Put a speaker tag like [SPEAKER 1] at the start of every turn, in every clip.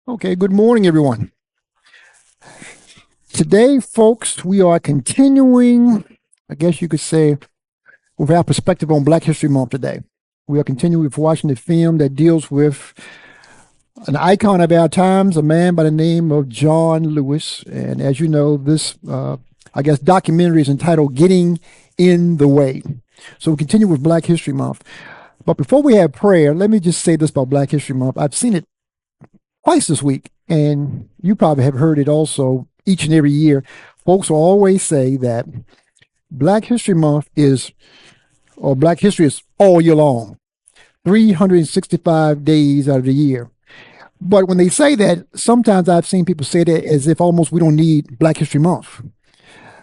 [SPEAKER 1] Okay, good morning, everyone. Today, folks, we are continuing, I guess you could say, with our perspective on Black History Month today. We are continuing with watching the film that deals with an icon of our times, a man by the name of John Lewis. And as you know, this, documentary is entitled Getting in the Way. So we continue with Black History Month. But before we have prayer, let me just say this about Black History Month. I've seen it twice this week, and you probably have heard it also each and every year. Folks will always say that Black History Month Black History is all year long, 365 days out of the year. But when they say that, sometimes I've seen people say that as if almost we don't need Black History Month.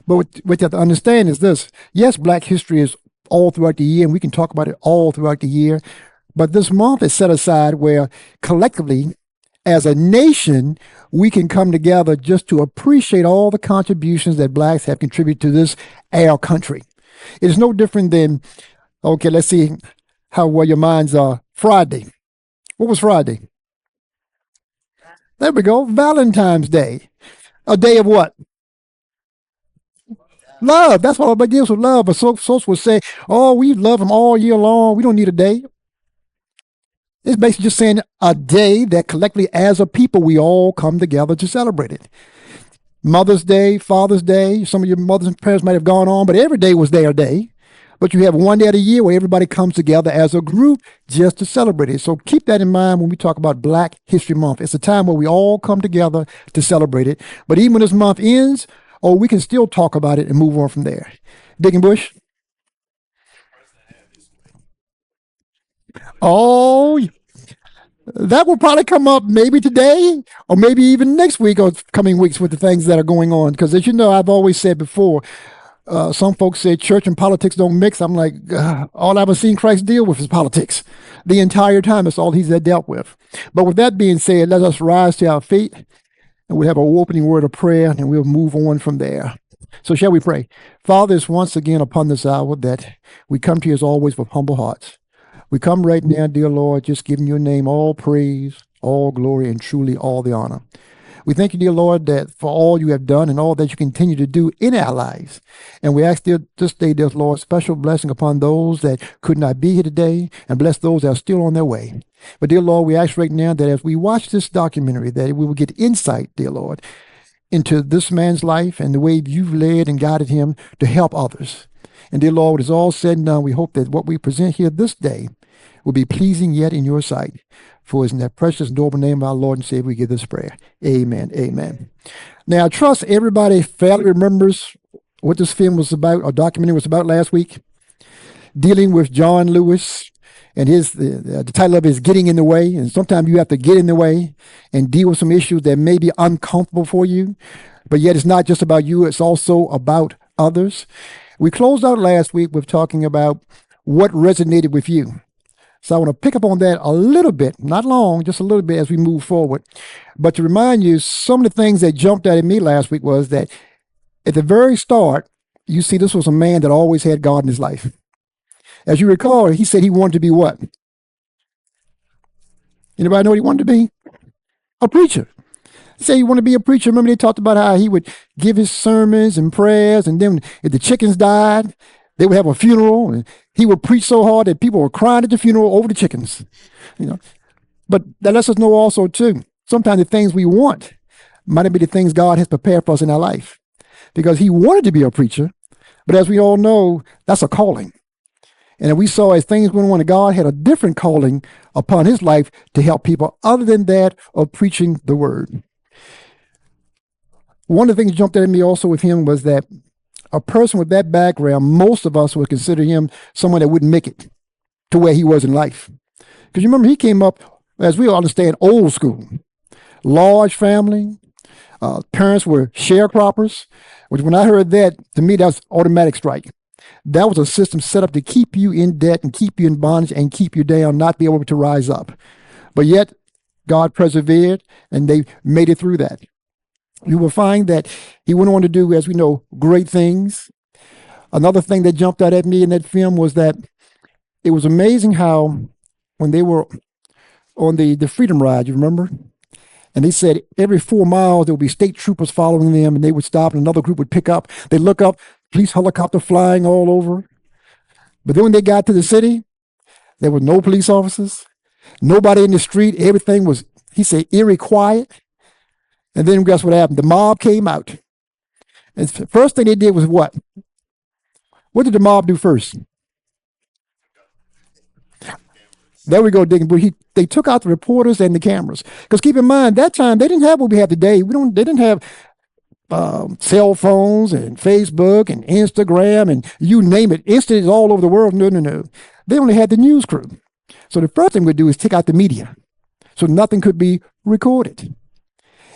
[SPEAKER 1] But what you have to understand is this. Yes, Black history is all throughout the year, and we can talk about it all throughout the year. But this month is set aside where collectively, as a nation, we can come together just to appreciate all the contributions that Blacks have contributed to this, our country. It is no different than, okay, let's see how well your minds are. Friday. What was Friday? There we go. Valentine's Day. A day of what? Love. That's what everybody deals with, love. But folks will say, oh, we love them all year long. We don't need a day. It's basically just saying a day that collectively as a people, we all come together to celebrate it. Mother's Day, Father's Day, some of your mothers and parents might have gone on, but every day was their day. But you have one day of the year where everybody comes together as a group just to celebrate it. So keep that in mind when we talk about Black History Month. It's a time where we all come together to celebrate it. But even when this month ends, we can still talk about it and move on from there. Digging Bush? Oh, that will probably come up maybe today or maybe even next week or coming weeks with the things that are going on. Because as you know, I've always said before, some folks say church and politics don't mix. I'm like, all I've ever seen Christ deal with is politics. The entire time, that's all he's dealt with. But with that being said, let us rise to our feet and we'll have an opening word of prayer and we'll move on from there. So shall we pray? Father, it's once again upon this hour that we come to you as always with humble hearts. We come right now, dear Lord, just giving your name all praise, all glory, and truly all the honor. We thank you, dear Lord, that for all you have done and all that you continue to do in our lives. And we ask this day, dear Lord, special blessing upon those that could not be here today and bless those that are still on their way. But dear Lord, we ask right now that as we watch this documentary, that we will get insight, dear Lord, into this man's life and the way you've led and guided him to help others. And dear Lord, when it's all said and done, we hope that what we present here this day will be pleasing yet in your sight. For it's in that precious and noble name of our Lord and Savior we give this prayer. Amen. Amen. Now, I trust everybody fairly remembers what this film was about, or documentary was about last week, dealing with John Lewis, and the title of it is Getting in the Way. And sometimes you have to get in the way and deal with some issues that may be uncomfortable for you, but yet it's not just about you, it's also about others. We closed out last week with talking about what resonated with you. So I want to pick up on that a little bit, not long, just a little bit as we move forward. But to remind you, some of the things that jumped out at me last week was that at the very start, you see this was a man that always had God in his life. As you recall, he said he wanted to be what? Anybody know what he wanted to be? A preacher. He said he wanted to be a preacher. Remember they talked about how he would give his sermons and prayers, and then if the chickens died, they would have a funeral, and he would preach so hard that people were crying at the funeral over the chickens. But that lets us know also, too, sometimes the things we want might not be the things God has prepared for us in our life. Because he wanted to be a preacher, but as we all know, that's a calling. And we saw as things went on, God had a different calling upon his life to help people other than that of preaching the word. One of the things that jumped at me also with him was that a person with that background, most of us would consider him someone that wouldn't make it to where he was in life. Because you remember he came up, as we all understand, old school, large family, parents were sharecroppers, which when I heard that, to me, that was automatic strike. That was a system set up to keep you in debt and keep you in bondage and keep you down, not be able to rise up. But yet, God persevered and they made it through that. You will find that he went on to do, as we know, great things. Another thing that jumped out at me in that film was that it was amazing how when they were on the Freedom Ride, you remember? And they said every 4 miles there would be state troopers following them, and they would stop, and another group would pick up. They look up, police helicopter flying all over. But then when they got to the city, there were no police officers, nobody in the street. Everything was, he said, eerie quiet. And then guess what happened? The mob came out. And the first thing they did was what? What did the mob do first? There we go, digging. But they took out the reporters and the cameras. Because keep in mind, that time they didn't have what we have today. They didn't have cell phones and Facebook and Instagram and you name it. Instant is all over the world. No. They only had the news crew. So the first thing we'd do is take out the media, so nothing could be recorded.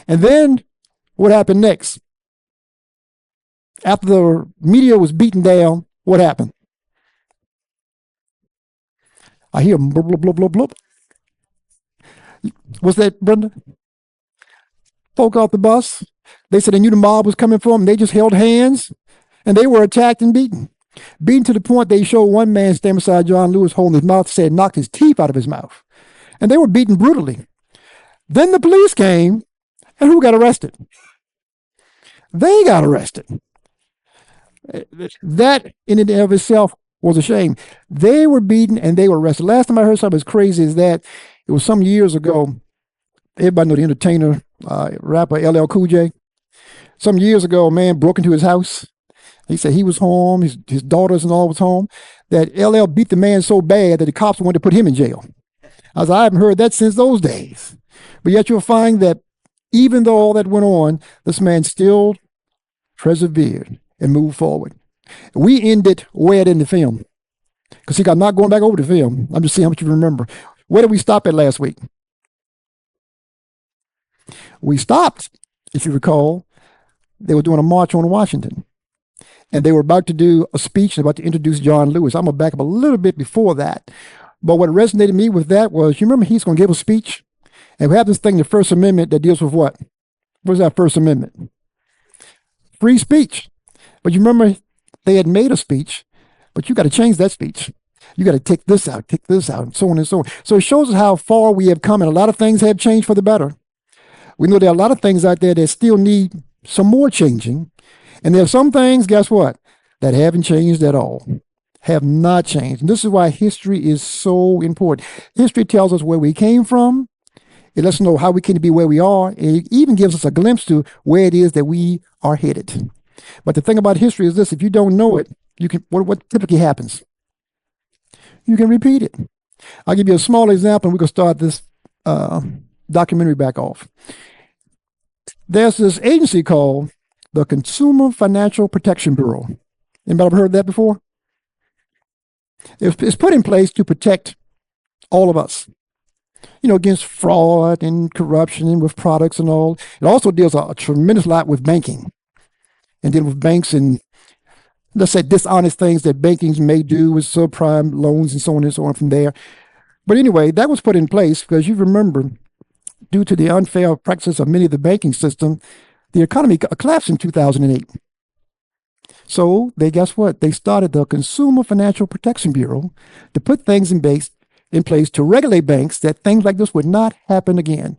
[SPEAKER 1] And then what happened next? After the media was beaten down, what happened? I hear blub, blub, blub, blub, blub. What's that, Brenda? Folk off the bus. They said they knew the mob was coming for them. They just held hands, and they were attacked and beaten. Beaten to the point they showed one man standing beside John Lewis holding his mouth, said knocked his teeth out of his mouth. And they were beaten brutally. Then the police came, and who got arrested? They got arrested. That in and of itself was a shame. They were beaten and they were arrested. Last time I heard something as crazy as that, it was some years ago. Everybody know the entertainer, rapper LL Cool J. Some years ago, a man broke into his house. He said he was home, his daughters and all was home, that LL beat the man so bad that the cops wanted to put him in jail. I haven't heard that since those days. But yet you'll find that even though all that went on, this man still persevered and moved forward. We ended where in the film? Because I'm not going back over the film. I'm just seeing how much you remember. Where did we stop at last week? We stopped, if you recall, they were doing a march on Washington. And they were about to do a speech and about to introduce John Lewis. I'm going to back up a little bit before that. But what resonated me with that was, you remember he's going to give a speech? And we have this thing, the First Amendment, that deals with what? What is that First Amendment? Free speech. But you remember they had made a speech, but you got to change that speech. You got to take this out, and so on and so on. So it shows us how far we have come, and a lot of things have changed for the better. We know there are a lot of things out there that still need some more changing. And there are some things, guess what, that haven't changed at all, have not changed. And this is why history is so important. History tells us where we came from. It lets us know how we came to be where we are. And it even gives us a glimpse to where it is that we are headed. But the thing about history is this: if you don't know it, you can. What typically happens? You can repeat it. I'll give you a small example, and we can start this documentary back off. There's this agency called the Consumer Financial Protection Bureau. Anybody ever heard that before? It's put in place to protect all of us, against fraud and corruption and with products and all. It also deals a tremendous lot with banking and dealing with banks and, let's say, dishonest things that bankings may do with subprime loans and so on from there. But anyway, that was put in place because you remember, due to the unfair practices of many of the banking system, the economy collapsed in 2008. So guess what? They started the Consumer Financial Protection Bureau to put things in place to regulate banks, that things like this would not happen again.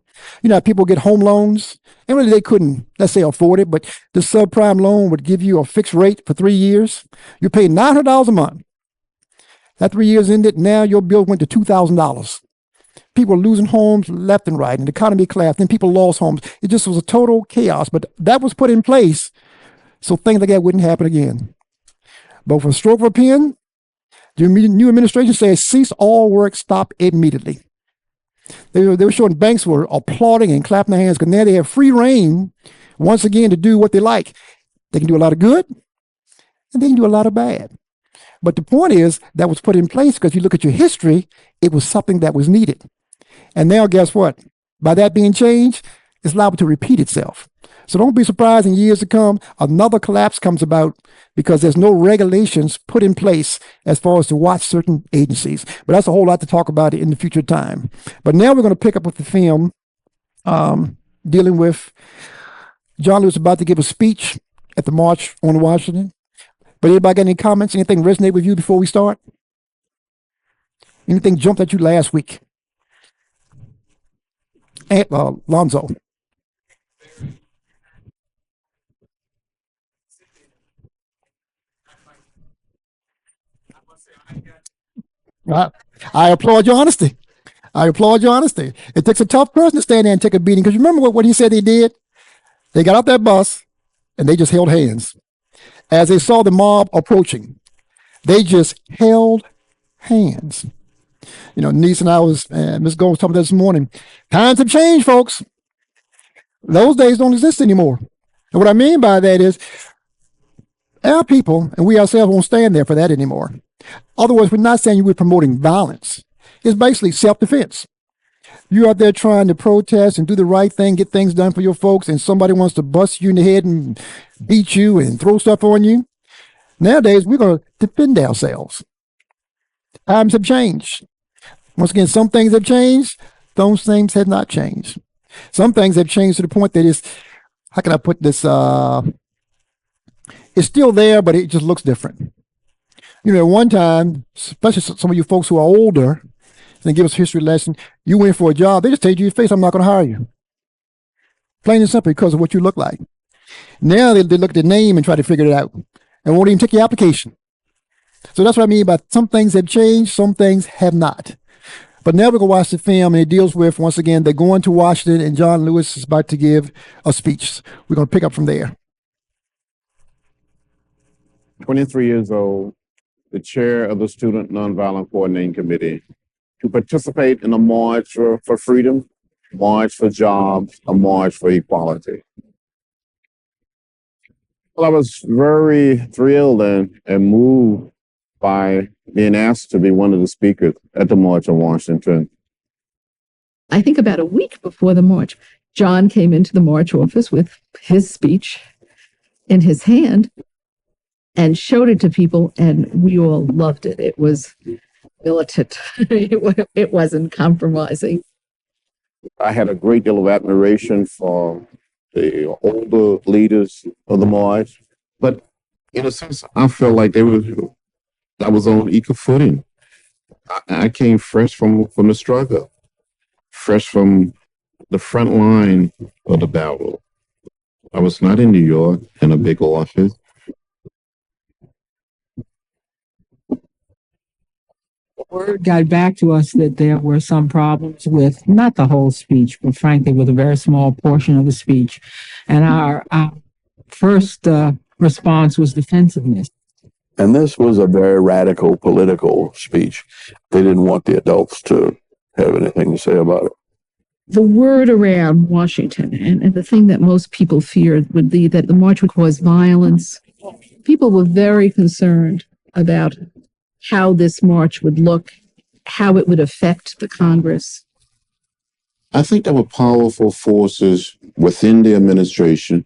[SPEAKER 1] People get home loans, and really they couldn't, let's say, afford it, but the subprime loan would give you a fixed rate for 3 years. You pay $900 a month. That 3 years ended, now your bill went to $2,000. People were losing homes left and right, and the economy collapsed, and people lost homes. It just was a total chaos, but that was put in place so things like that wouldn't happen again. But for a stroke of a pen, the new administration says cease all work, stop immediately. They were showing banks were applauding and clapping their hands because now they have free reign once again to do what they like. They can do a lot of good and they can do a lot of bad. But the point is that was put in place because you look at your history, it was something that was needed. And now guess what? By that being changed, it's liable to repeat itself. So don't be surprised in years to come, another collapse comes about because there's no regulations put in place as far as to watch certain agencies. But that's a whole lot to talk about in the future time. But now we're going to pick up with the film dealing with John Lewis about to give a speech at the March on Washington. But anybody got any comments? Anything resonate with you before we start? Anything jumped at you last week? Lonzo. I, I applaud your honesty. I applaud your honesty. It takes a tough person to stand there and take a beating. Because you remember what he said they did? They got out that bus and they just held hands. As they saw the mob approaching, they just held hands. You know, Niece and I Miss Gold was talking about this morning. Times have changed, folks. Those days don't exist anymore. And what I mean by that is our people and we ourselves won't stand there for that anymore. Otherwise, we're not saying we're promoting violence. It's basically self-defense. You're out there trying to protest and do the right thing, get things done for your folks, and somebody wants to bust you in the head and beat you and throw stuff on you. Nowadays, we're going to defend ourselves. Times have changed. Once again, some things have changed. Those things have not changed. Some things have changed to the point that it's, how can I put this? It's still there, but it just looks different. You know, at one time, especially some of you folks who are older, and give us a history lesson, you went for a job, they just tell you to your face, I'm not going to hire you. Plain and simple, because of what you look like. Now they look at the name and try to figure it out and won't even take your application. So that's what I mean by some things have changed, some things have not. But now we're going to watch the film, and it deals with, once again, they're going to Washington, and John Lewis is about to give a speech. We're going to pick up from there.
[SPEAKER 2] 23 years old, the chair of the Student Nonviolent Coordinating Committee, to participate in a march for freedom, march for jobs, a march for equality. Well, I was very thrilled and moved by being asked to be one of the speakers at the March on Washington.
[SPEAKER 3] I think about a week before the march, John came into the march office with his speech in his hand and showed it to people, and we all loved it. It was militant. It wasn't compromising.
[SPEAKER 2] I had a great deal of admiration for the older leaders of the march, but in a sense, I felt like I was on equal footing. I came fresh from the struggle, fresh from the front line of the battle. I was not in New York in a big office.
[SPEAKER 4] Word got back to us that there were some problems with not the whole speech, but frankly, with a very small portion of the speech. And our first response was defensiveness.
[SPEAKER 5] And this was a very radical political speech. They didn't want the adults to have anything to say about it.
[SPEAKER 3] The word around Washington, and the thing that most people feared would be that the march would cause violence. People were very concerned about how this march would look, how it would affect the Congress.
[SPEAKER 2] I think there were powerful forces within the administration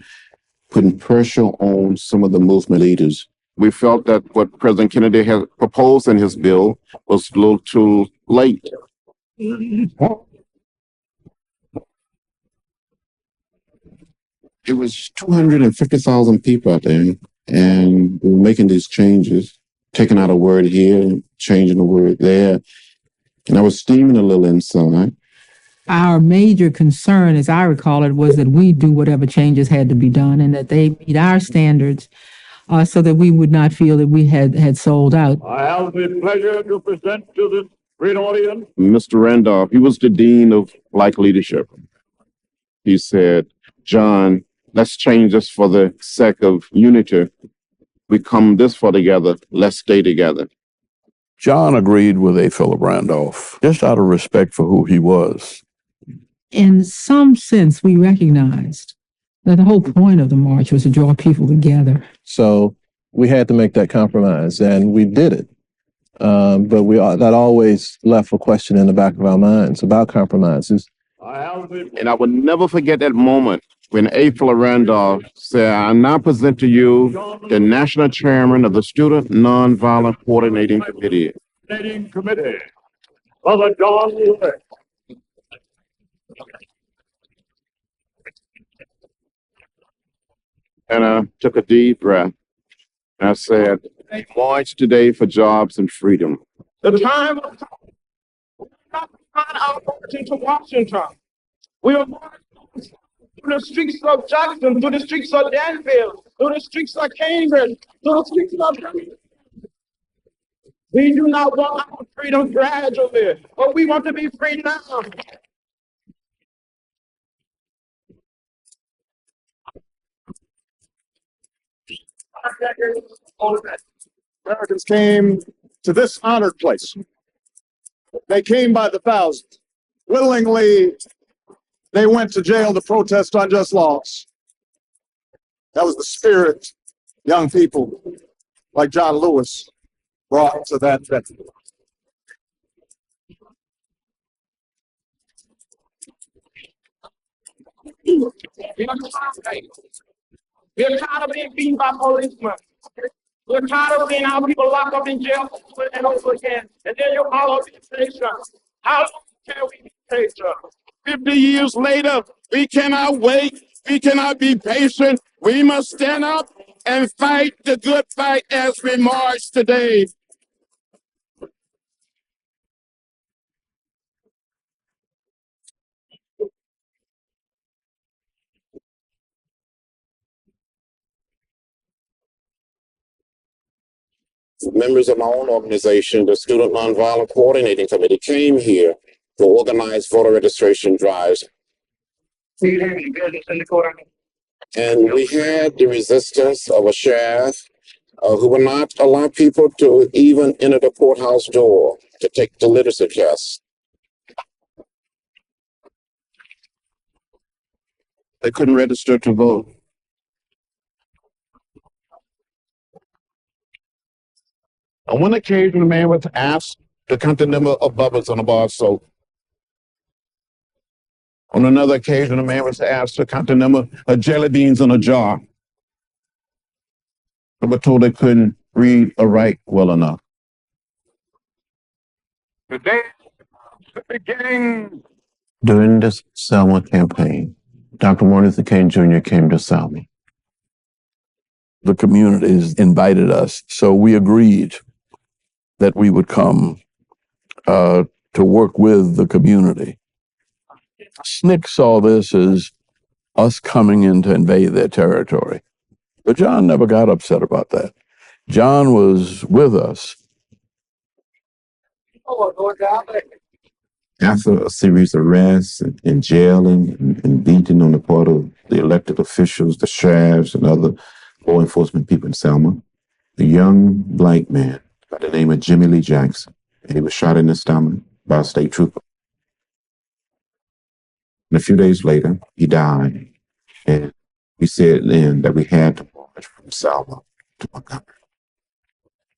[SPEAKER 2] putting pressure on some of the movement leaders. We felt that what President Kennedy had proposed in his bill was a little too late. It was 250,000 people out there, and we were making these changes, taking out a word here, changing a word there. And I was steaming a little inside.
[SPEAKER 4] Our major concern, as I recall it, was that we do whatever changes had to be done and that they meet our standards so that we would not feel that we had sold out.
[SPEAKER 6] I have the pleasure to present to this great audience
[SPEAKER 2] Mr. Randolph, he was the dean of Black leadership. He said, John, let's change this for the sake of unity. We come this far together, let's stay together.
[SPEAKER 5] John agreed with A. Philip Randolph, just out of respect for who he was.
[SPEAKER 4] In some sense, we recognized that the whole point of the march was to draw people together.
[SPEAKER 7] So we had to make that compromise, and we did it. But that always left a question in the back of our minds about compromises.
[SPEAKER 2] And I will never forget that moment when A. Philip Randolph said, I now present to you the national chairman of the Student Nonviolent Coordinating Committee.
[SPEAKER 6] Brother John Lewis.
[SPEAKER 2] And I took a deep breath. And I said, march today for jobs and freedom.
[SPEAKER 6] The time of not find our marching to Washington. We are marching through the streets of Jackson, through the streets of Danville, through the streets of Cambridge, through the streets of. We do not want our freedom gradually, but we want to be free now.
[SPEAKER 8] Americans came to this honored place. They came by the thousands. Willingly, they went to jail to protest unjust laws. That was the spirit young people like John Lewis brought to that venue.
[SPEAKER 6] We're tired of being beaten by policemen. We're tired of seeing our people locked up in jail over and over again. And then you follow these patients. How long can we be patient?
[SPEAKER 2] 50 years later, we cannot wait. We cannot be patient. We must stand up and fight the good fight as we march today. Members of my own organization, the Student Nonviolent Coordinating Committee, came here to organize voter registration drives. And we had the resistance of a sheriff who would not allow people to even enter the courthouse door to take the literacy test. They couldn't register to vote. On one occasion, a man was asked to count the number of bubbles on a bar of soap. On another occasion, a man was asked to count the number of jelly beans in a jar. They were told they couldn't read or write well enough.
[SPEAKER 8] Today, the beginning.
[SPEAKER 2] During this Selma campaign, Dr. Martin Luther King Jr. came to Selma.
[SPEAKER 5] The communities invited us, so we agreed that we would come to work with the community. SNCC saw this as us coming in to invade their territory. But John never got upset about that. John was with us.
[SPEAKER 2] After a series of arrests and jailing and beating on the part of the elected officials, the sheriffs, and other law enforcement people in Selma, a young black man by the name of Jimmy Lee Jackson, and he was shot in the stomach by a state trooper. And a few days later, he died. And we said then that we had to march from Selma to Montgomery.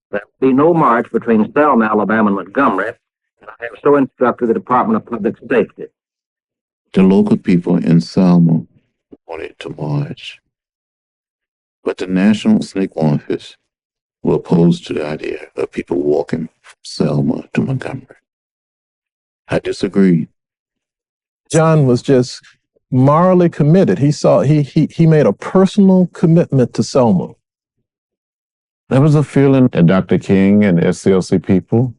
[SPEAKER 9] There will be no march between Selma, Alabama, and Montgomery, and I have so instructed the Department of Public Safety.
[SPEAKER 2] The local people in Selma wanted to march, but the National SNCC office were opposed to the idea of people walking from Selma to Montgomery. I disagreed.
[SPEAKER 7] John was just morally committed. He made a personal commitment to Selma.
[SPEAKER 2] There was a feeling that Dr. King and the SCLC people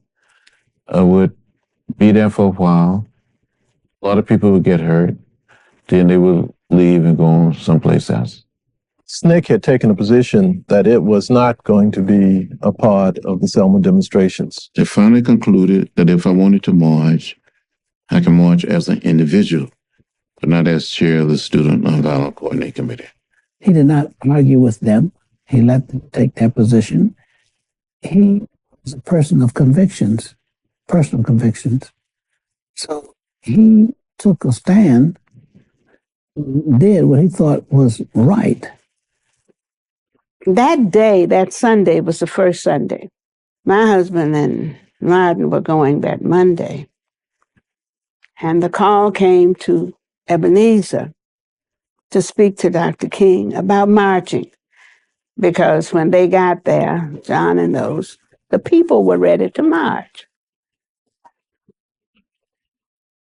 [SPEAKER 2] would be there for a while. A lot of people would get hurt. Then they would leave and go someplace else.
[SPEAKER 7] SNCC had taken a position that it was not going to be a part of the Selma demonstrations.
[SPEAKER 2] They finally concluded that if I wanted to march, I can march as an individual, but not as chair of the Student Nonviolent Coordinating Committee.
[SPEAKER 10] He did not argue with them. He let them take their position. He was a person of convictions, personal convictions. So he took a stand, did what he thought was right.
[SPEAKER 11] That day, that Sunday, was the first Sunday. My husband and Martin were going that Monday. And the call came to Ebenezer to speak to Dr. King about marching. Because when they got there, John and those, the people were ready to march.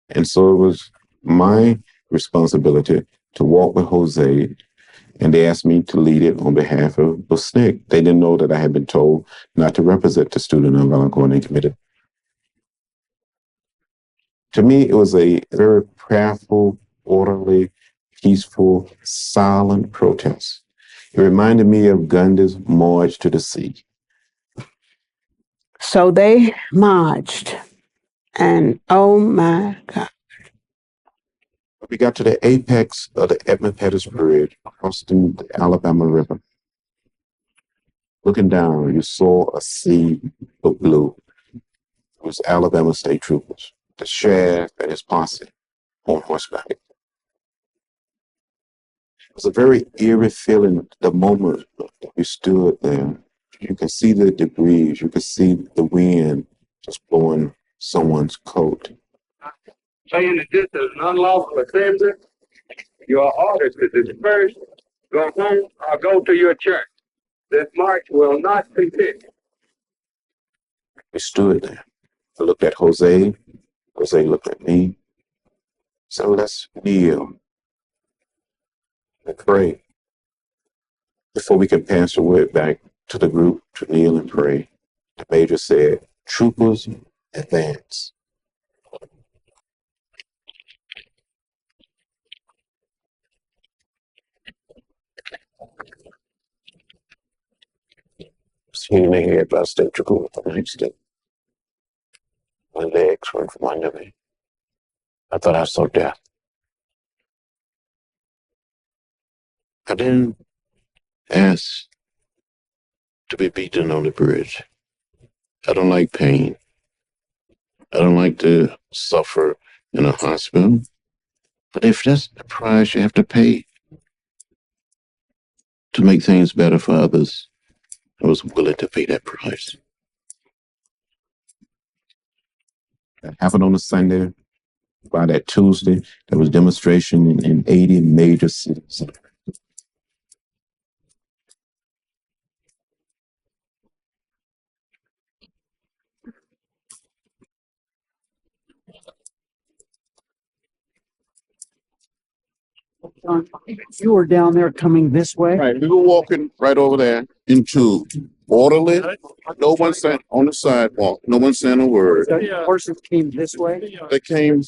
[SPEAKER 2] And so it was my responsibility to walk with Jose, and they asked me to lead it on behalf of SNCC. They didn't know that I had been told not to represent the Student Nonviolent Coordinating Committee. To me, it was a very prayerful, orderly, peaceful, silent protest. It reminded me of Gandhi's March to the Sea.
[SPEAKER 11] So they marched, and oh my God.
[SPEAKER 2] We got to the apex of the Edmund Pettus Bridge, crossing the Alabama River. Looking down, you saw a sea of blue. It was Alabama state troopers, the sheriff and his posse on horseback. It was a very eerie feeling the moment that we stood there. You could see the debris, you could see the wind just blowing someone's coat.
[SPEAKER 6] Saying that this is an unlawful assembly, you are ordered to disperse, go home, or go to your church. This march will not continue.
[SPEAKER 2] We stood there. I looked at Jose. Jose looked at me. So let's kneel and pray. Before we could pass the word back to the group to kneel and pray, the major said, "Troopers, advance." Hitting the head by a state trooper with a nightstick. My legs went from under me. I thought I saw death. I didn't ask to be beaten on the bridge. I don't like pain. I don't like to suffer in a hospital. But if that's the price you have to pay to make things better for others, I was willing to pay that price. That happened on a Sunday. By that Tuesday, there was demonstration in 80 major cities.
[SPEAKER 12] John, you were down there coming this way.
[SPEAKER 2] Right, we were walking right over there into orderly. No one sat on the sidewalk. No one said a word.
[SPEAKER 12] The horses came this way.
[SPEAKER 2] They came.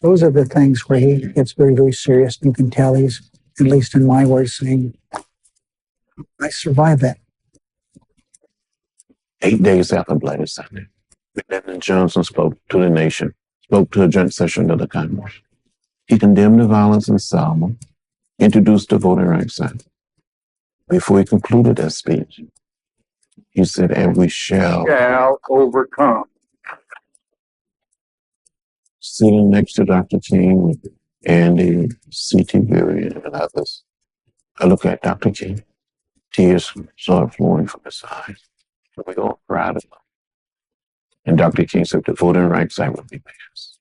[SPEAKER 10] Those are the things where he gets very, very serious. You can tell he's, at least in my words, saying, I survived that.
[SPEAKER 2] 8 days after Bloody Sunday, President Johnson spoke to the nation, spoke to a joint session of the Congress. He condemned the violence in Selma, introduced the Voting Rights Act. Before he concluded that speech, he said, "And we shall
[SPEAKER 6] overcome."
[SPEAKER 2] Sitting next to Dr. King with Andy, C.T. Berry, and others, I look at Dr. King. Tears started flowing from his eyes. We all proud of him. And Dr. King said the Voting Rights Act would be passed.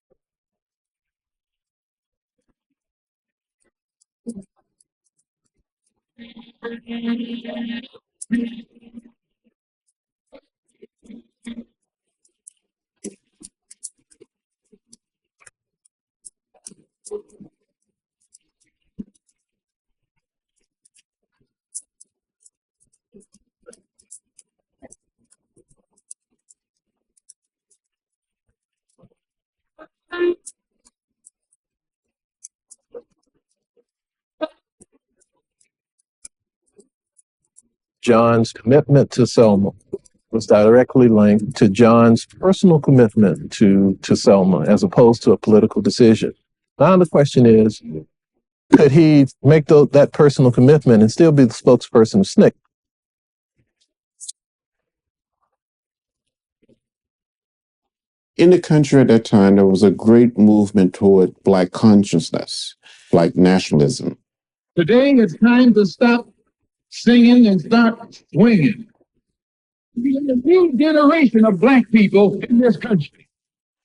[SPEAKER 7] John's commitment to Selma was directly linked to John's personal commitment to Selma as opposed to a political decision. Now the question is, could he make that personal commitment and still be the spokesperson of SNCC?
[SPEAKER 2] In the country at that time, there was a great movement toward Black consciousness, Black nationalism.
[SPEAKER 6] Today it's time to stop singing and start swinging. We have a new generation of Black people in this country.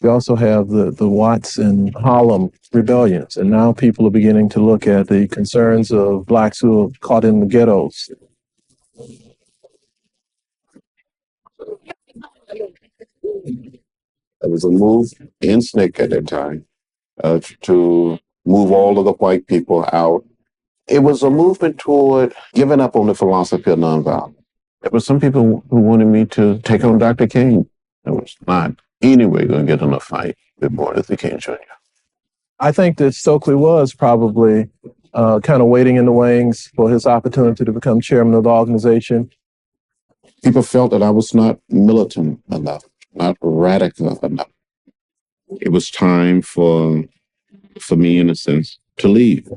[SPEAKER 7] We also have the Watts and Harlem rebellions, and now people are beginning to look at the concerns of Blacks who are caught in the ghettos.
[SPEAKER 2] There was a move in SNCC at that time to move all of the white people out. It was a movement toward giving up on the philosophy of nonviolence. There were some people who wanted me to take on Dr. King. I was not anyway going to get in a fight with Martin Luther King Jr.
[SPEAKER 7] I think that Stokely was probably kind of waiting in the wings for his opportunity to become chairman of the organization.
[SPEAKER 2] People felt that I was not militant enough, not radical enough. It was time for me, in a sense, to leave.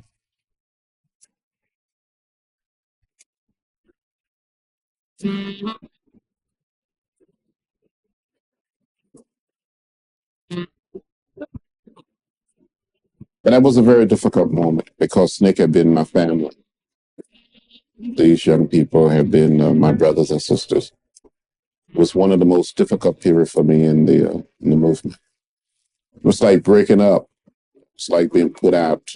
[SPEAKER 2] And that was a very difficult moment because Nick had been my family. These young people have been my brothers and sisters. It was one of the most difficult periods for me in the movement. It was like breaking up. It's like being put out.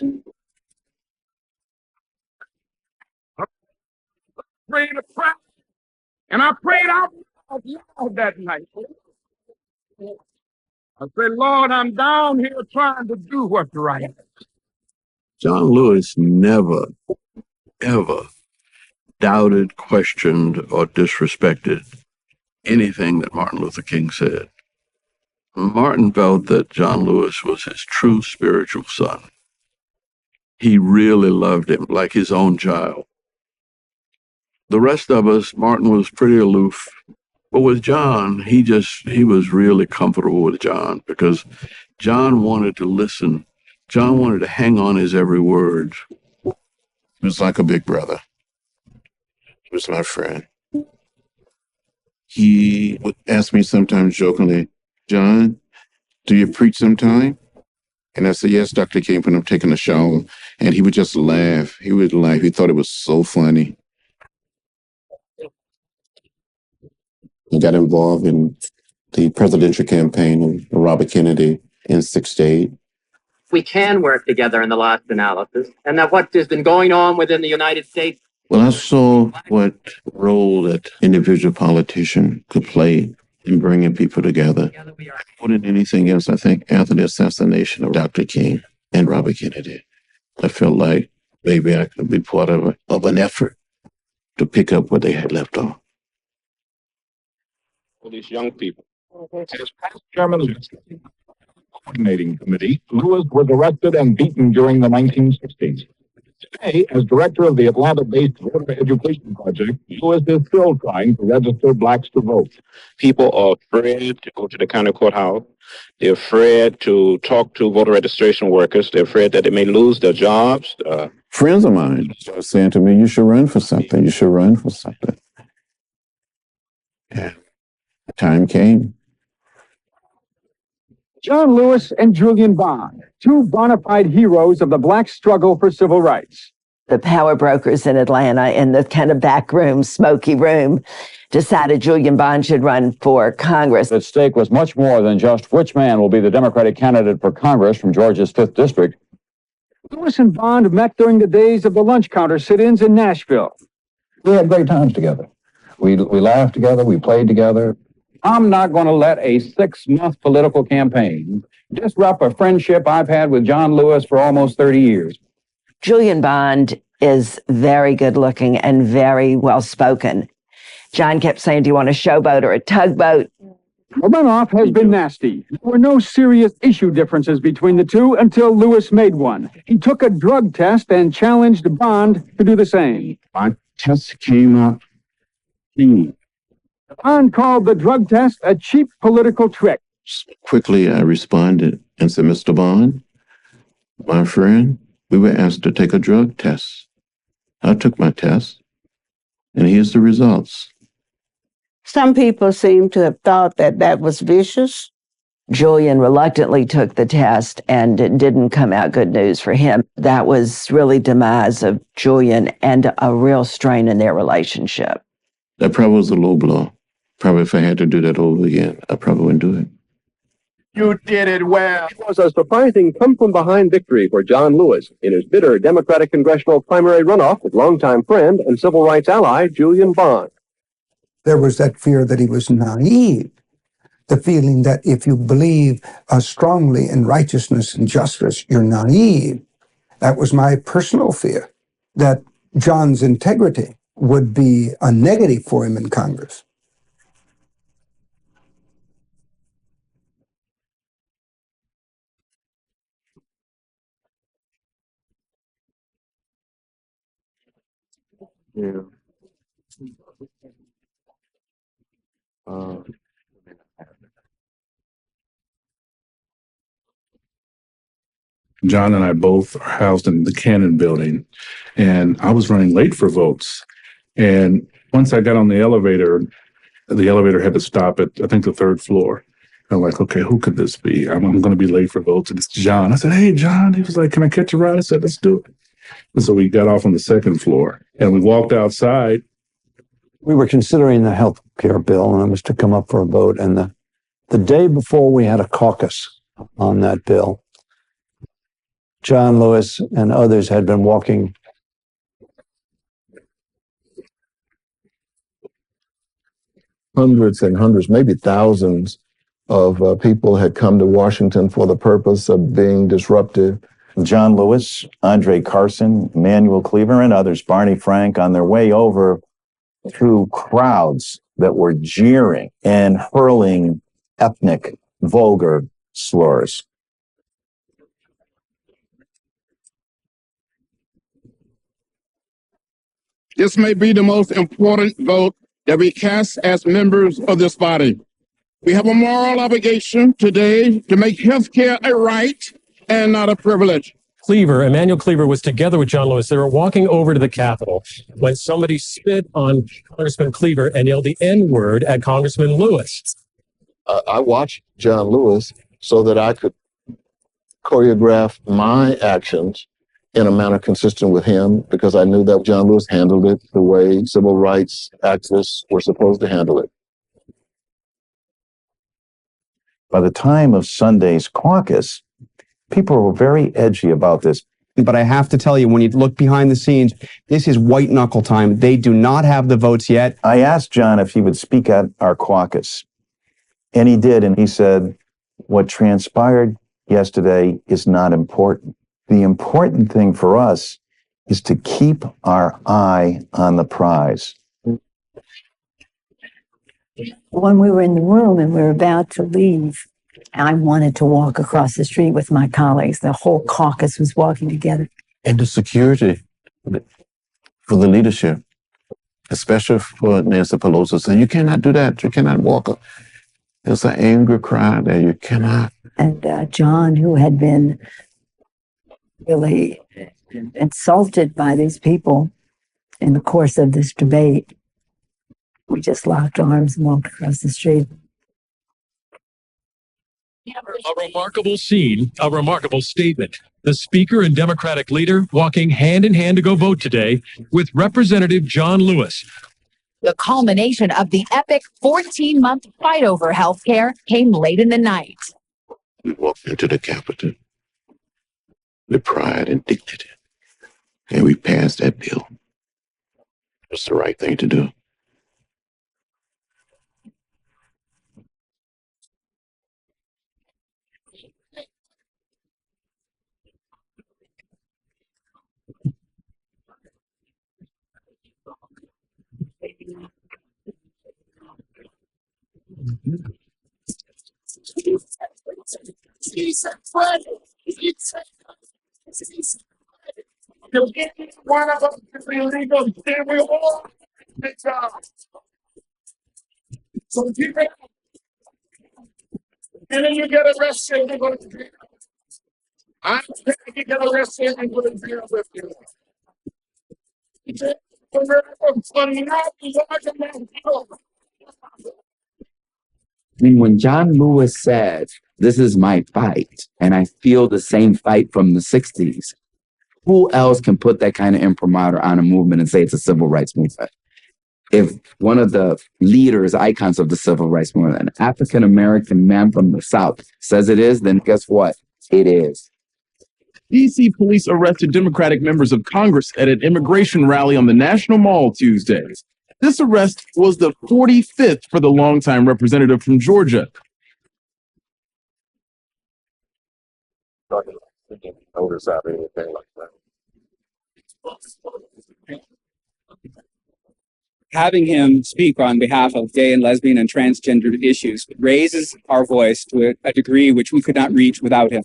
[SPEAKER 6] Prayed a prayer, and I prayed out loud that night. I said, Lord, I'm down here trying to do what's right.
[SPEAKER 5] John Lewis never, ever doubted, questioned, or disrespected anything that Martin Luther King said. Martin felt that John Lewis was his true spiritual son. He really loved him like his own child. The rest of us, Martin was pretty aloof. But with John, he was really comfortable with John because John wanted to listen. John wanted to hang on his every word.
[SPEAKER 2] He was like a big brother. He was my friend. He would ask me sometimes jokingly, John, do you preach sometime? And I said, yes, Dr. King, when I'm taking a shower. And he would just laugh. He would laugh. He thought it was so funny. He got involved in the presidential campaign of Robert Kennedy in '68.
[SPEAKER 13] We can work together in the last analysis, and that what has been going on within the United States.
[SPEAKER 2] Well, I saw what role that individual politician could play in bringing people together. More than anything else, I think after the assassination of Dr. King and Robert Kennedy, I felt like maybe I could be part of an effort to pick up where they had left off.
[SPEAKER 6] All these young people. As past chairman of the coordinating committee, Lewis was arrested and beaten during the 1960s. Today, as director of the Atlanta-based voter education project, Lewis is still trying to register blacks to vote. People are afraid to go to the county courthouse. They're afraid to talk to voter registration workers. They're afraid that they may lose their jobs.
[SPEAKER 2] Friends of mine started saying to me, you should run for something. You should run for something. And the time came.
[SPEAKER 12] John Lewis and Julian Bond, two bona fide heroes of the black struggle for civil rights.
[SPEAKER 14] The power brokers in Atlanta, in the kind of back room, smoky room, decided Julian Bond should run for Congress.
[SPEAKER 15] At stake was much more than just which man will be the Democratic candidate for Congress from Georgia's 5th District.
[SPEAKER 12] Lewis and Bond met during the days of the lunch counter sit-ins in Nashville.
[SPEAKER 15] We had great times together. We laughed together, we played together. I'm not going to let a 6-month political campaign disrupt a friendship I've had with John Lewis for almost 30 years.
[SPEAKER 14] Julian Bond is very good looking and very well spoken. John kept saying, do you want a showboat or a tugboat?
[SPEAKER 12] The runoff has been nasty. There were no serious issue differences between the two until Lewis made one. He took a drug test and challenged Bond to do the same.
[SPEAKER 2] My test came out clean.
[SPEAKER 12] Bond called the drug test a cheap political trick.
[SPEAKER 2] Quickly, I responded and said, Mr. Bond, my friend, we were asked to take a drug test. I took my test, and here's the results.
[SPEAKER 11] Some people seem to have thought that that was vicious.
[SPEAKER 14] Julian reluctantly took the test, and it didn't come out good news for him. That was really demise of Julian and a real strain in their relationship.
[SPEAKER 2] That probably was a low blow. Probably if I had to do that over again, I probably wouldn't do it.
[SPEAKER 6] You did it well.
[SPEAKER 7] It was a surprising come-from-behind victory for John Lewis in his bitter Democratic congressional primary runoff with longtime friend and civil rights ally Julian Bond.
[SPEAKER 10] There was that fear that he was naive, the feeling that if you believe strongly in righteousness and justice, you're naive. That was my personal fear, that John's integrity would be a negative for him in Congress.
[SPEAKER 2] Yeah.
[SPEAKER 16] John and I both are housed in the Cannon building, and I was running late for votes. And once I got on the elevator had to stop at, I think, the third floor. I'm like, okay, who could this be? I'm going to be late for votes. And it's John. I said, hey, John. He was like, can I catch a ride? I said, let's do it. And so we got off on the second floor and we walked outside.
[SPEAKER 17] We were considering the health care bill, and it was to come up for a vote. And the day before we had a caucus on that bill, John Lewis and others had been walking
[SPEAKER 2] hundreds and hundreds, maybe thousands of people had come to Washington for the purpose of being disruptive.
[SPEAKER 18] John Lewis, Andre Carson, Emmanuel Cleaver, and others, Barney Frank, on their way over through crowds that were jeering and hurling ethnic, vulgar slurs.
[SPEAKER 6] This may be the most important vote that we cast as members of this body. We have a moral obligation today to make health care a right and not a privilege.
[SPEAKER 19] Emmanuel Cleaver was together with John Lewis. They were walking over to the Capitol when somebody spit on Congressman Cleaver and yelled the N-word at Congressman Lewis.
[SPEAKER 2] I watched John Lewis so that I could choreograph my actions in a manner consistent with him, because I knew that John Lewis handled it the way civil rights activists were supposed to handle it.
[SPEAKER 18] By the time of Sunday's caucus, people were very edgy about this.
[SPEAKER 20] But I have to tell you, when you look behind the scenes, this is white knuckle time. They do not have the votes yet.
[SPEAKER 18] I asked John if he would speak at our caucus, and he did. And he said, what transpired yesterday is not important. The important thing for us is to keep our eye on the prize.
[SPEAKER 21] When we were in the room and we were about to leave, I wanted to walk across the street with my colleagues. The whole caucus was walking together.
[SPEAKER 2] And the security for the leadership, especially for Nancy Pelosi, saying, you cannot do that. You cannot walk. There's an angry crowd there. You cannot.
[SPEAKER 21] And John, who had been really insulted by these people in the course of this debate, we just locked arms and walked across the street.
[SPEAKER 19] A remarkable scene, a remarkable statement. The Speaker and Democratic leader walking hand in hand to go vote today with Representative John Lewis.
[SPEAKER 22] The culmination of the epic 14-month fight over health care came late in the night.
[SPEAKER 2] We walked into the Capitol with pride and dignity, and we passed that bill. It's the right thing to do.
[SPEAKER 6] One of them is illegal, then we all take job. So keep it. And then you get arrested and go to jail. I'm saying you get arrested and go to jail with you.
[SPEAKER 23] I mean, when John Lewis said, this is my fight, and I feel the same fight from the 60s, who else can put that kind of imprimatur on a movement and say it's a civil rights movement? If one of the leaders, icons of the civil rights movement, an African-American man from the South, says it is, then guess what? It is.
[SPEAKER 24] D.C. police arrested Democratic members of Congress at an immigration rally on the National Mall Tuesday. This arrest was the 45th for the longtime representative from Georgia.
[SPEAKER 2] Notice out anything like that.
[SPEAKER 25] Having him speak on behalf of gay and lesbian and transgender issues raises our voice to a degree which we could not reach without him.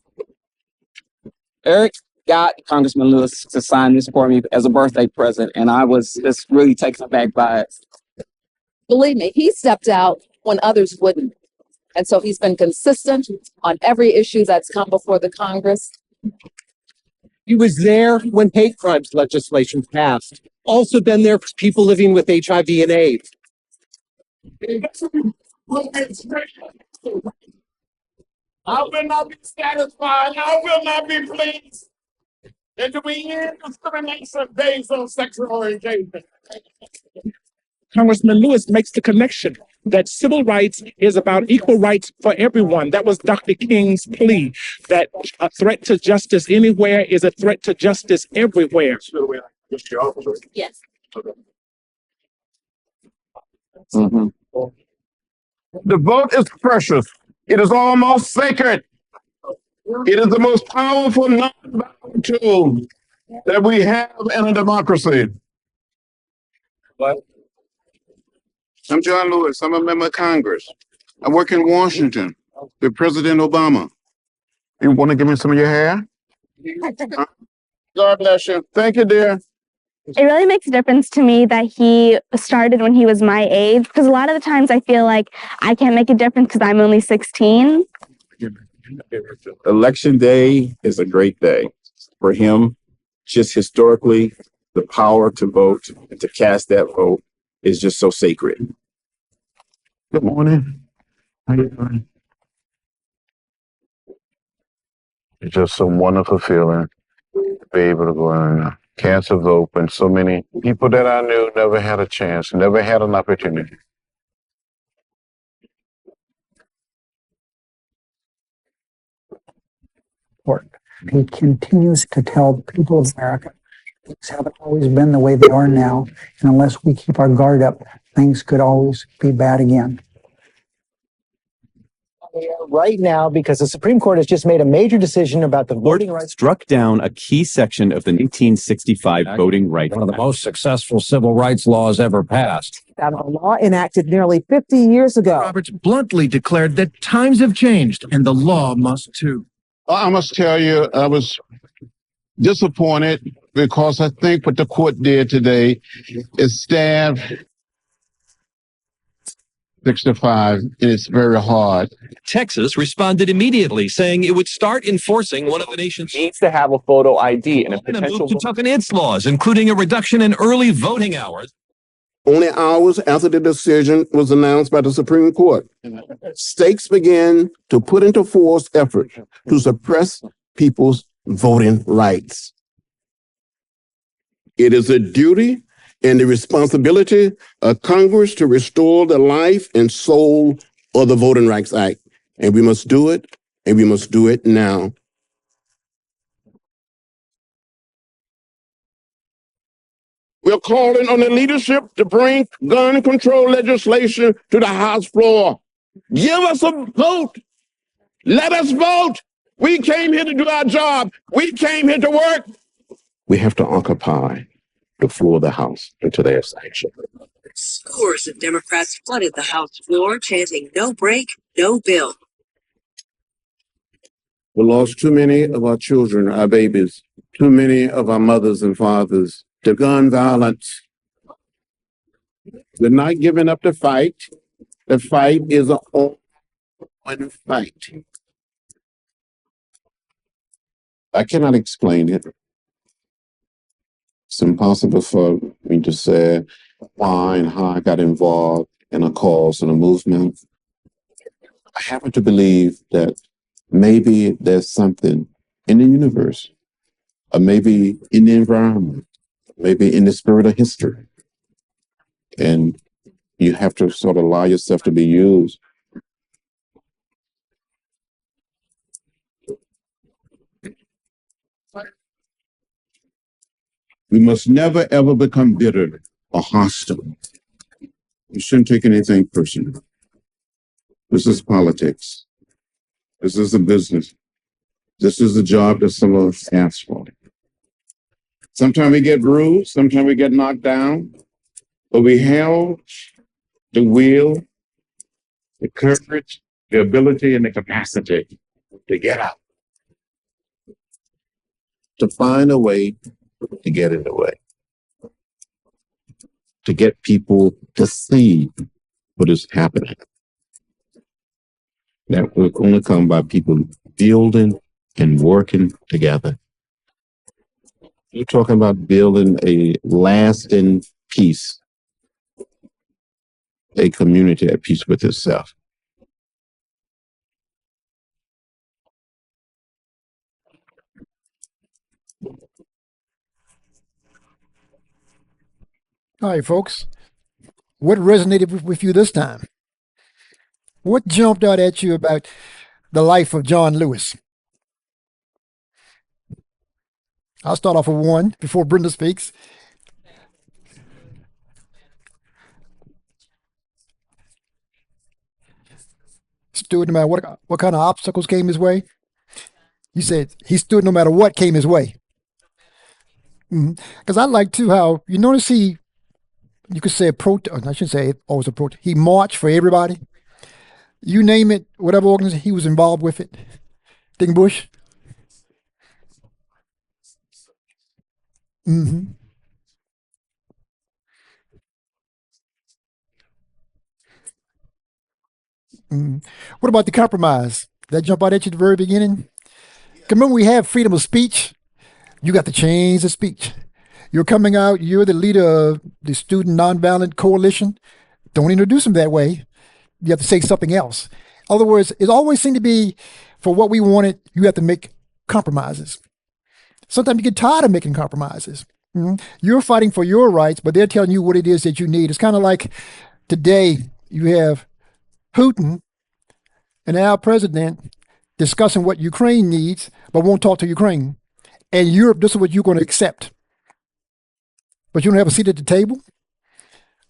[SPEAKER 25] Eric got Congressman Lewis to sign this for me as a birthday present, and I was just really taken aback by it.
[SPEAKER 26] Believe me, he stepped out
[SPEAKER 1] when others wouldn't. And so he's been consistent on every issue that's come before the Congress.
[SPEAKER 3] He was there when hate crimes legislation passed. Also been there for people living with HIV and AIDS.
[SPEAKER 6] I will not be satisfied. I will not be pleased until we end discrimination based on sexual orientation.
[SPEAKER 4] Congressman Lewis makes the connection that civil rights is about equal rights for everyone. That was Dr. King's plea, that a threat to justice anywhere is a threat to justice everywhere.
[SPEAKER 1] Yes.
[SPEAKER 2] Mm-hmm. The vote is precious. It is almost sacred. It is the most powerful non-violent tool that we have in a democracy.
[SPEAKER 8] What? I'm John Lewis. I'm a member of Congress. I work in Washington with President Obama.
[SPEAKER 2] You want to give me some of your hair? God bless you. Thank you, dear.
[SPEAKER 9] It really makes a difference to me that he started when he was my age, because a lot of the times I feel like I can't make a difference because I'm only 16.
[SPEAKER 26] Election day is a great day for him. Just historically, the power to vote and to cast that vote is just so sacred.
[SPEAKER 2] Good morning. How you doing? It's just a wonderful feeling to be able to go and cast a vote when so many people that I knew never had a chance, never had an opportunity.
[SPEAKER 10] He continues to tell the people of America things haven't always been the way they are now, and unless we keep our guard up, things could always be bad again.
[SPEAKER 27] Right now, because the Supreme Court has just made a major decision about the voting rights.
[SPEAKER 28] Struck down a key section of the 1965 Voting Rights Act.
[SPEAKER 29] One of the most successful civil rights laws ever passed.
[SPEAKER 27] That a law enacted nearly 50 years ago.
[SPEAKER 30] Roberts bluntly declared that times have changed and the law must too.
[SPEAKER 8] I must tell you, I was disappointed because I think what the court did today is stab 65, and it's very hard.
[SPEAKER 19] Texas responded immediately, saying it would start enforcing one of the nation's
[SPEAKER 31] needs to have a photo ID and a
[SPEAKER 19] move
[SPEAKER 31] potential
[SPEAKER 19] to toughen its laws, including a reduction in early voting hours.
[SPEAKER 8] Only hours after the decision was announced by the Supreme Court, states began to put into force efforts to suppress people's voting rights. It is a duty and the responsibility of Congress to restore the life and soul of the Voting Rights Act. And we must do it, and we must do it now. We're calling on the leadership to bring gun control legislation to the House floor. Give us a vote. Let us vote. We came here to do our job. We came here to work. We have to occupy the floor of the House until there's action.
[SPEAKER 32] Scores of Democrats flooded the House floor, chanting, "No break, no bill."
[SPEAKER 8] We lost too many of our children, our babies, too many of our mothers and fathers to gun violence. We're not giving up the fight. The fight is an ongoing fight. I cannot explain it. It's impossible for me to say why and how I got involved in a cause and a movement. I happen to believe that maybe there's something in the universe, or maybe in the environment, maybe in the spirit of history. And you have to sort of allow yourself to be used. We must never, ever become bitter or hostile. You shouldn't take anything personal. This is politics. This is a business. This is a job that some of us ask for. Sometimes we get bruised, sometimes we get knocked down, but we held the will, the courage, the ability, and the capacity to get up, to find a way to get in the way, to get people to see what is happening. That will only come by people building and working together. You're talking about building a lasting peace, a community at peace with itself.
[SPEAKER 5] All right, folks. What resonated with you this time? What jumped out at you about the life of John Lewis? I'll start off with one before Brenda speaks. Stood no matter what kind of obstacles came his way. You said he stood no matter what came his way. Because I like too how you notice you could say I shouldn't say always a protest. He marched for everybody. You name it, whatever organization, he was involved with it. Deacon Bush. What about the compromise? That jump out at you at the very beginning? Remember, we have freedom of speech. You got to change the speech. You're coming out, you're the leader of the Student Nonviolent Coalition. Don't introduce them that way. You have to say something else. In other words, it always seemed to be for what we wanted, you have to make compromises. Sometimes you get tired of making compromises. You're fighting for your rights, but they're telling you what it is that you need. It's kind of like today you have Putin and our president discussing what Ukraine needs, but won't talk to Ukraine. And Europe, this is what you're going to accept. But you don't have a seat at the table.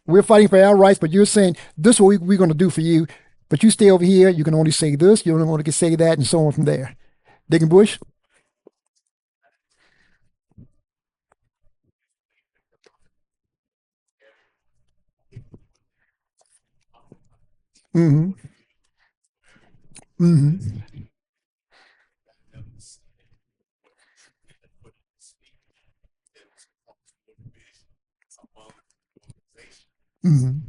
[SPEAKER 5] We're fighting for our rights, but you're saying, this is what we're going to do for you. But you stay over here, you can only say this, you don't want to say that, and so on from there. Deacon Bush? Mm-hmm. Mm-hmm. Mm-hmm.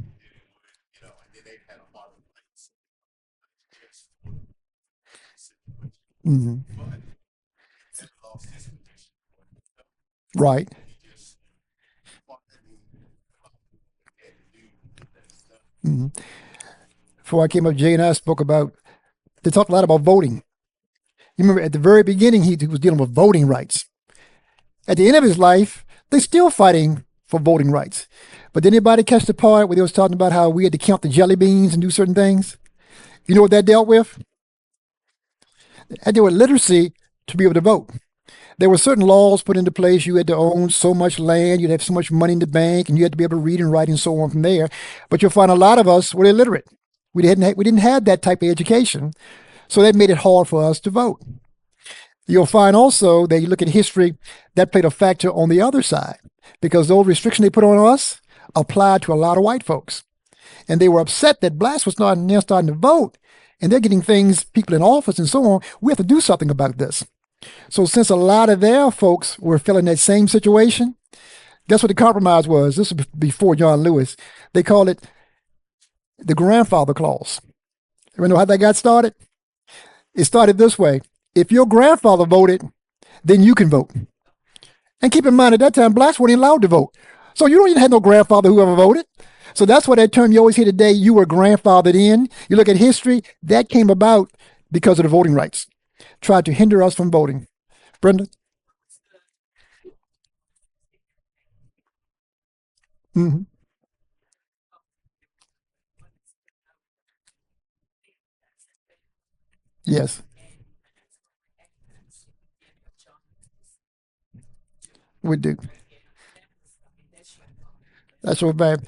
[SPEAKER 5] Mm-hmm. Right. Mm-hmm. Before I came up, Jay and I spoke about, they talked a lot about voting. You remember at the very beginning, he was dealing with voting rights. At the end of his life, they're still fighting for voting rights. But did anybody catch the part where they was talking about how we had to count the jelly beans and do certain things? You know what that dealt with? It had to do with literacy to be able to vote. There were certain laws put into place. You had to own so much land, you'd have so much money in the bank, and you had to be able to read and write and so on from there. But you'll find a lot of us were illiterate. We didn't have that type of education, so that made it hard for us to vote. You'll find also that you look at history, that played a factor on the other side, because those restrictions they put on us applied to a lot of white folks. And they were upset that blacks were starting to vote, and they're getting things, people in office and so on. We have to do something about this. So since a lot of their folks were feeling that same situation, guess what the compromise was? This was before John Lewis. They called it the grandfather clause. You know how that got started? It started this way. If your grandfather voted, then you can vote. And keep in mind, at that time, blacks weren't allowed to vote. So you don't even have no grandfather who ever voted. So that's why that term you always hear today, you were grandfathered in. You look at history, that came about because of the voting rights. Tried to hinder us from voting. Brenda? Mm-hmm. Yes. We do. That's what bad.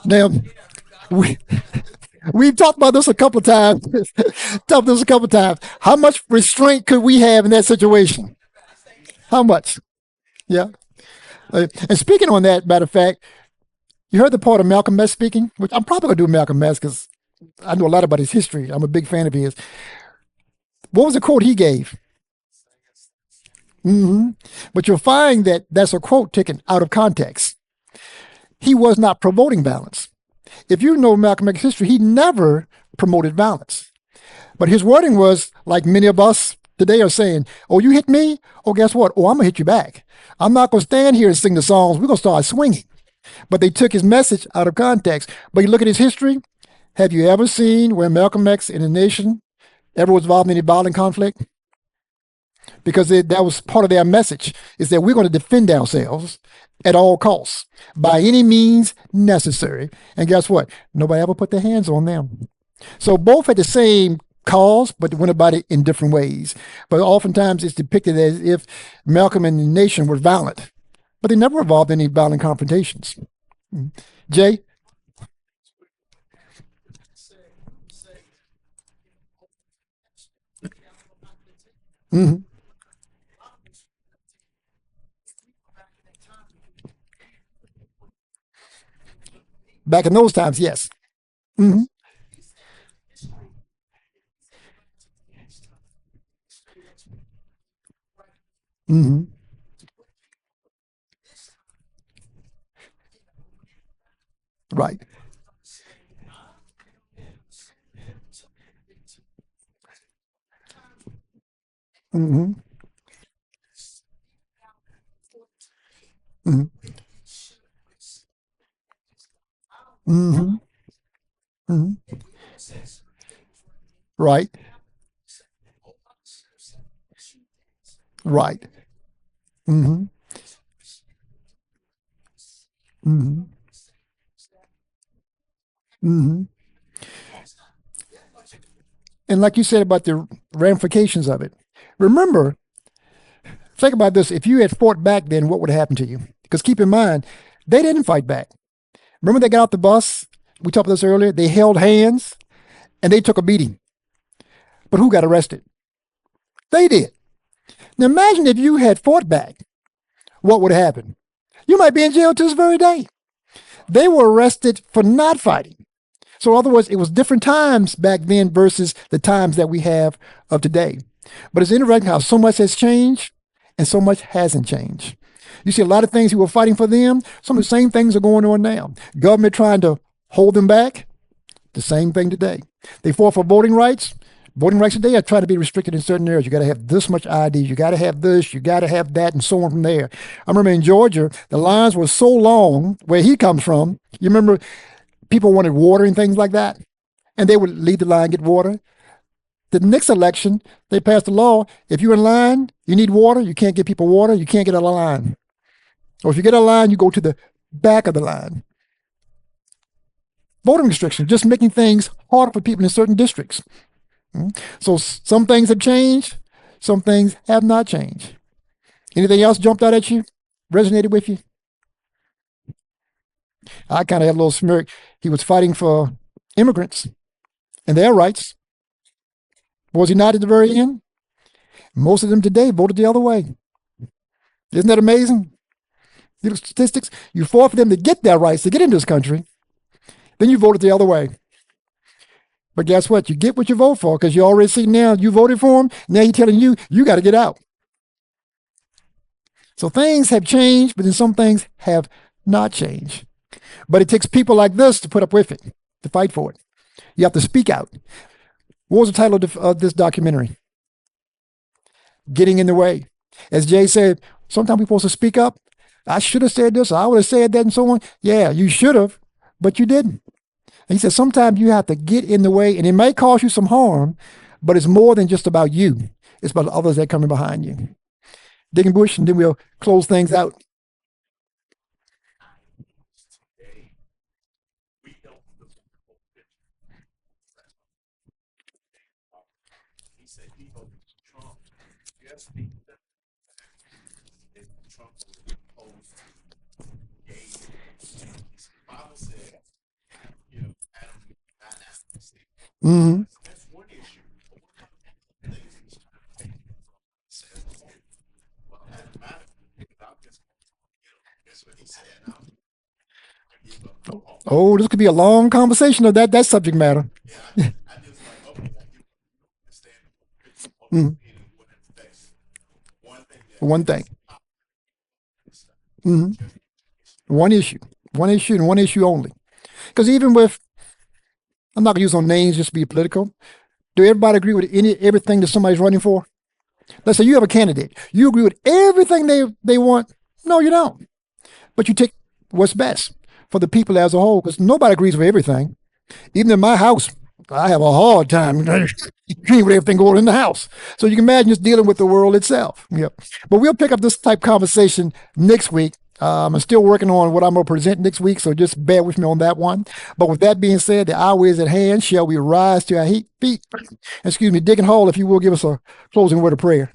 [SPEAKER 5] Now, we've talked about this a couple of times. How much restraint could we have in that situation? How much? Yeah. And speaking on that, matter of fact, you heard the part of Malcolm X speaking, which I'm probably going to do Malcolm X because I know a lot about his history. I'm a big fan of his. What was the quote he gave? Mm-hmm. But you'll find that that's a quote taken out of context. He was not promoting violence. If you know Malcolm X's history, he never promoted violence. But his wording was like many of us today are saying, oh, you hit me? Oh, guess what? Oh, I'm going to hit you back. I'm not going to stand here and sing the songs. We're going to start swinging. But they took his message out of context. But you look at his history. Have you ever seen where Malcolm X and the nation ever was involved in any violent conflict? Because that was part of their message, is that we're going to defend ourselves at all costs, by any means necessary. And guess what? Nobody ever put their hands on them. So both had the same cause, but they went about it in different ways. But oftentimes it's depicted as if Malcolm and the nation were violent, but they never involved in any violent confrontations. Jay? Mm-hmm. Back in those times, yes. Mm-hmm. Mm-hmm. Right. Mm-hmm. Mm-hmm. Mm-hmm. Mm-hmm. Right. Right. Mm-hmm. Mm-hmm. Mm-hmm. And like you said about the ramifications of it, remember, think about this. If you had fought back then, what would have happened to you? Because keep in mind, they didn't fight back. Remember they got off the bus? We talked about this earlier. They held hands and they took a beating. But who got arrested? They did. Now imagine if you had fought back, what would have happened? You might be in jail to this very day. They were arrested for not fighting. So in other words, it was different times back then versus the times that we have of today. But it's interesting how so much has changed and so much hasn't changed. You see a lot of things we were fighting for them. Some of the same things are going on now. Government trying to hold them back. The same thing today. They fought for voting rights. Voting rights today are trying to be restricted in certain areas. You got to have this much ID. You got to have this. You got to have that, and so on from there. I remember in Georgia, the lines were so long where he comes from. You remember people wanted water and things like that, and they would leave the line, get water. The next election, they passed a law. If you're in line, you need water. You can't get people water. You can't get out of line. Or if you get out of line, you go to the back of the line. Voting restrictions, just making things harder for people in certain districts. So some things have changed, some things have not changed. Anything else jumped out at you, resonated with you? I kind of had a little smirk. He was fighting for immigrants and their rights. Was he not at the very end? Most of them today voted the other way. Isn't that amazing? The statistics, you fought for them to get their rights, to get into this country. Then you voted the other way. But guess what? You get what you vote for because you already see now you voted for him. Now he's telling you, you got to get out. So things have changed, but then some things have not changed. But it takes people like this to put up with it, to fight for it. You have to speak out. What was the title of this documentary? Getting in the way. As Jay said, sometimes we're supposed to speak up. I should have said this, or I would have said that, and so on. Yeah, you should have, but you didn't. And he said, sometimes you have to get in the way, and it may cause you some harm, but it's more than just about you. It's about others that are coming behind you. Digging Bush, and then we'll close things out. Mm-hmm. Oh, this could be a long conversation of that subject matter. Mm-hmm. One thing. Mm-hmm. One issue and one issue only. Because even with, I'm not gonna use no names just to be political. Do everybody agree with everything that somebody's running for? Let's say you have a candidate. You agree with everything they want. No, you don't. But you take what's best for the people as a whole, because nobody agrees with everything. Even in my house, I have a hard time agreeing with everything going on in the house. So you can imagine just dealing with the world itself. Yep. But we'll pick up this type of conversation next week. I'm still working on what I'm going to present next week, so just bear with me on that one. But with that being said, the hour is at hand. Shall we rise to our feet? Excuse me, Deacon Hall, if you will give us a closing word of prayer.